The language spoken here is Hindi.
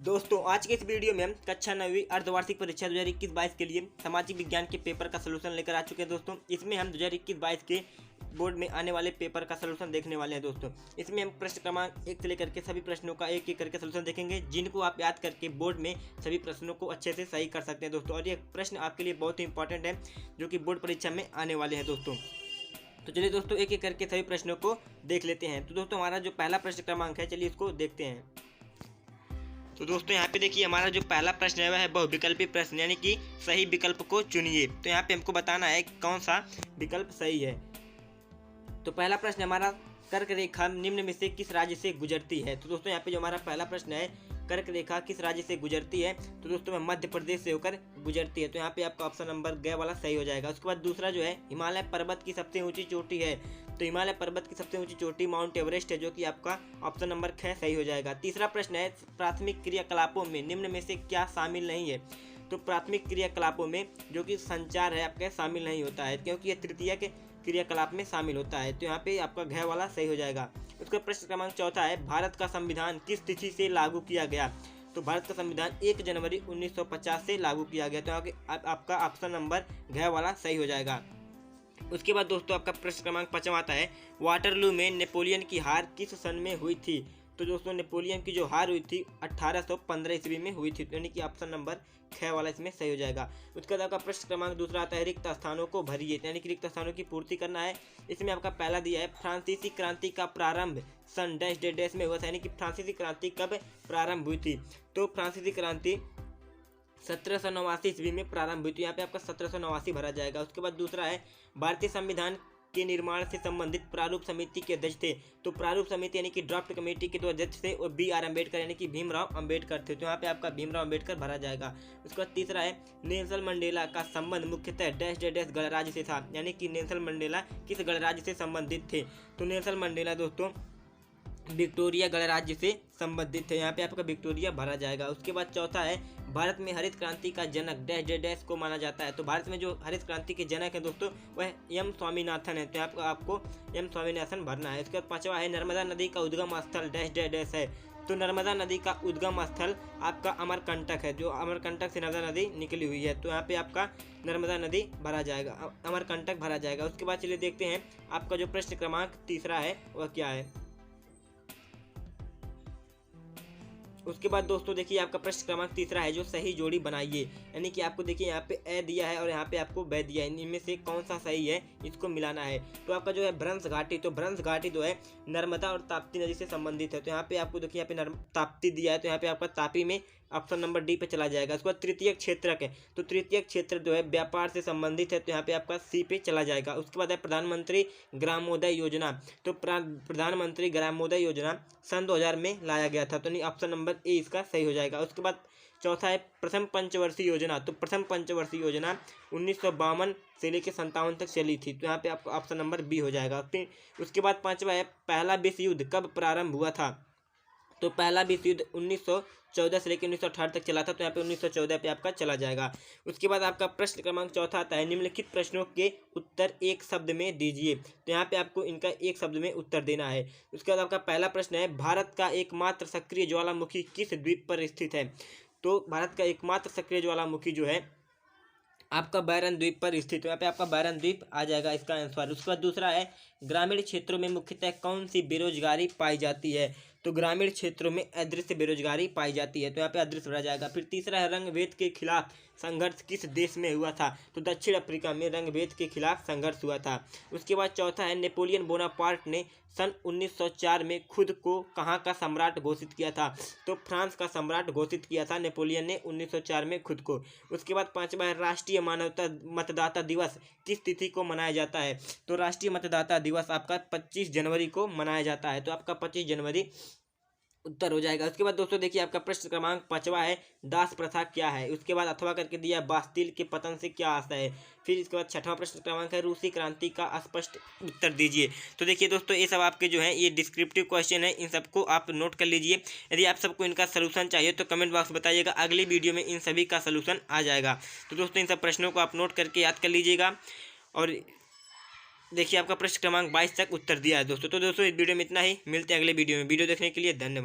दोस्तों आज के इस वीडियो में हम कक्षा 9वीं अर्धवार्षिक परीक्षा 2021-22 के लिए सामाजिक विज्ञान के पेपर का सलूशन लेकर आ चुके हैं। दोस्तों इसमें हम 2021-22 के बोर्ड में आने वाले पेपर का सलूशन देखने वाले हैं। दोस्तों इसमें हम प्रश्न क्रमांक 1 से लेकर के सभी प्रश्नों का एक एक करके सलूशन देखेंगे, जिनको आप याद करके बोर्ड में सभी प्रश्नों को अच्छे से सही कर सकते हैं। दोस्तों और ये प्रश्न आपके लिए बहुत ही इंपॉर्टेंट है, जो कि बोर्ड परीक्षा में आने वाले हैं। दोस्तों तो चलिए दोस्तों एक एक करके सभी प्रश्नों को देख लेते हैं। तो दोस्तों हमारा जो पहला प्रश्न क्रमांक है, चलिए इसको देखते हैं। तो दोस्तों यहाँ पे देखिए हमारा जो पहला प्रश्न है वह है बहुविकल्पी प्रश्न, यानी कि सही विकल्प को चुनिए। तो यहाँ पे हमको बताना है कौन सा विकल्प सही है। तो पहला प्रश्न हमारा कर्क रेखा निम्न में से किस राज्य से गुजरती है। तो दोस्तों यहाँ पे जो हमारा पहला प्रश्न है, कर्क रेखा किस राज्य से गुजरती है, तो दोस्तों मध्य प्रदेश से होकर गुजरती है। तो यहाँ पे आपका ऑप्शन नंबर ग वाला सही हो जाएगा। उसके बाद दूसरा जो है हिमालय पर्वत की सबसे ऊंची चोटी है। तो हिमालय पर्वत की सबसे ऊंची चोटी माउंट एवरेस्ट है, जो कि आपका ऑप्शन नंबर ख सही हो जाएगा। तीसरा प्रश्न है प्राथमिक क्रियाकलापों में निम्न में से क्या शामिल नहीं है। तो प्राथमिक क्रियाकलापों में जो कि संचार है आपका शामिल नहीं होता है, क्योंकि यह तृतीय के क्रियाकलाप में शामिल होता है। तो यहाँ पे आपका घ वाला सही हो जाएगा। उसका प्रश्न क्रमांक चौथा है भारत का संविधान किस तिथि से लागू किया गया। तो भारत का संविधान 1 जनवरी 1950 से लागू किया गया। तो आपका ऑप्शन नंबर घ वाला सही हो जाएगा। उसके बाद दोस्तों आपका प्रश्न क्रमांक 5 आता है वाटरलू में नेपोलियन की हार किस सन में हुई थी। तो दोस्तों नेपोलियन की जो हार हुई थी 1815 ईस्वी में हुई थी, यानी कि ऑप्शन नंबर ख वाला इसमें सही हो जाएगा। उसके बाद आपका प्रश्न क्रमांक दूसरा आता है रिक्त स्थानों को भरिए, यानी कि रिक्त स्थानों की पूर्ति करना है। इसमें आपका पहला दिया है फ्रांसीसी क्रांति का प्रारंभ सन डैश डैश डैश में हुआ था, यानी कि फ्रांसीसी क्रांति कब प्रारंभ हुई थी। तो फ्रांसीसी क्रांति 1789 ईस्वी में प्रारंभ हुई थी। यहाँ पे आपका 1789 भरा जाएगा। उसके बाद दूसरा है भारतीय संविधान के निर्माण से संबंधित प्रारूप समिति के अध्यक्ष थे। तो प्रारूप समिति यानी कि ड्राफ्ट कमेटी के तो अध्यक्ष थे और बी आर अम्बेडकर यानी कि भीमराव अम्बेडकर थे। तो यहाँ पे आपका भीमराव अम्बेडकर भरा जाएगा। उसके बाद तीसरा है नेल्सन मंडेला का संबंध मुख्यतः डैश डैश डैश गणराज्य से था, यानी कि नेल्सन मंडेला किस गणराज्य से संबंधित थे। तो नेल्सन मंडेला दोस्तों विक्टोरिया गणराज्य से संबंधित है। यहाँ पे आपका विक्टोरिया भरा जाएगा। उसके बाद चौथा है भारत में हरित क्रांति का जनक डैश डैश डैश को माना जाता है। तो भारत में जो हरित क्रांति के जनक है दोस्तों वह एम स्वामीनाथन है। तो आपको एम स्वामीनाथन भरना है। उसके बाद पांचवा है नर्मदा नदी का उद्गम स्थल डैश डैश डैश है। तो नर्मदा नदी का उद्गम स्थल आपका अमरकंटक है, जो अमरकंटक से नर्मदा नदी निकली हुई है। तो यहाँ पे आपका नर्मदा नदी भरा जाएगा, अमरकंटक भरा जाएगा। उसके बाद चलिए देखते हैं आपका जो प्रश्न क्रमांक तीसरा है वह क्या है। उसके बाद दोस्तों देखिए आपका प्रश्न क्रमांक तीसरा है जो सही जोड़ी बनाइए, यानी कि आपको देखिए यहाँ पे ए दिया है और यहाँ पे आपको ब दिया है, इनमें से कौन सा सही है इसको मिलाना है। तो आपका जो है भ्रंश घाटी, तो भ्रंश घाटी जो है नर्मदा और ताप्ती नदी से संबंधित है। तो यहाँ पे आपको देखिए यहाँ पे ताप्ती दिया है, तो यहाँ पे आपका तापी में ऑप्शन नंबर डी पे चला जाएगा। उसके बाद तृतीय क्षेत्रक है, तो तृतीय क्षेत्र जो है व्यापार से संबंधित है। तो यहाँ पे आपका सी पे चला जाएगा। उसके बाद है प्रधानमंत्री ग्रामोदय योजना। तो प्रधानमंत्री ग्रामोदय योजना सन 2000 में लाया गया था, तो नहीं ऑप्शन नंबर ए इसका सही हो जाएगा। उसके बाद चौथा है प्रथम पंचवर्षीय योजना। तो प्रथम पंचवर्षीय योजना 1952 से लेकर 57 तक चली थी। तो यहाँ पे आपका ऑप्शन नंबर बी हो जाएगा। फिर उसके बाद पांचवा है पहला विश्व युद्ध कब प्रारंभ हुआ था। तो पहला विश्व युद्ध 1914 से लेकर 1918 तक चला था। तो यहाँ पे 1914 पे आपका चला जाएगा। उसके बाद आपका प्रश्न क्रमांक चौथा आता है निम्नलिखित प्रश्नों के उत्तर एक शब्द में दीजिए। तो यहाँ पे आपको इनका एक शब्द में उत्तर देना है। उसके बाद आपका पहला प्रश्न है भारत का एकमात्र सक्रिय ज्वालामुखी किस द्वीप पर स्थित है। तो भारत का एकमात्र सक्रिय ज्वालामुखी जो है आपका बैरन द्वीप पर स्थित है। यहाँ पे आपका बैरन द्वीप आ जाएगा इसका आंसर। उसके बाद दूसरा है ग्रामीण क्षेत्रों में मुख्यतः कौन सी बेरोजगारी पाई जाती है। तो ग्रामीण क्षेत्रों में अदृश्य बेरोजगारी पाई जाती है। तो यहाँ पे अदृश्य भरा जाएगा। फिर तीसरा है रंग भेद के खिलाफ संघर्ष किस देश में हुआ था। तो दक्षिण अफ्रीका में रंग भेद के खिलाफ संघर्ष हुआ था। उसके बाद चौथा है नेपोलियन बोनापार्ट ने सन 1904 में खुद को कहाँ का सम्राट घोषित किया था। तो फ्रांस का सम्राट घोषित किया था नेपोलियन ने 1904 में खुद को। उसके बाद पांचवा है राष्ट्रीय मानवता मतदाता दिवस किस तिथि को मनाया जाता है। तो राष्ट्रीय मतदाता दिवस आपका 25 जनवरी को मनाया जाता है। तो आपका 25 जनवरी उत्तर हो जाएगा। उसके बाद दोस्तों देखिए आपका प्रश्न क्रमांक 5वां है दास प्रथा क्या है। उसके बाद अथवा करके दिया बास्तिल के पतन से क्या आशय है। फिर इसके बाद 6वां प्रश्न क्रमांक है रूसी क्रांति का स्पष्ट उत्तर दीजिए। तो देखिए दोस्तों ये सब आपके जो है ये डिस्क्रिप्टिव क्वेश्चन है, इन सबको आप नोट कर लीजिए। यदि आप सबको इनका सलूशन चाहिए तो कमेंट बॉक्स बताइएगा, अगली वीडियो में इन सभी का सलूशन आ जाएगा। तो दोस्तों इन सब प्रश्नों को आप नोट करके याद कर लीजिएगा। और देखिए आपका प्रश्न क्रमांक 22 तक उत्तर दिया है दोस्तों। तो दोस्तों इस वीडियो में इतना ही, मिलते हैं अगले वीडियो में। वीडियो देखने के लिए धन्यवाद।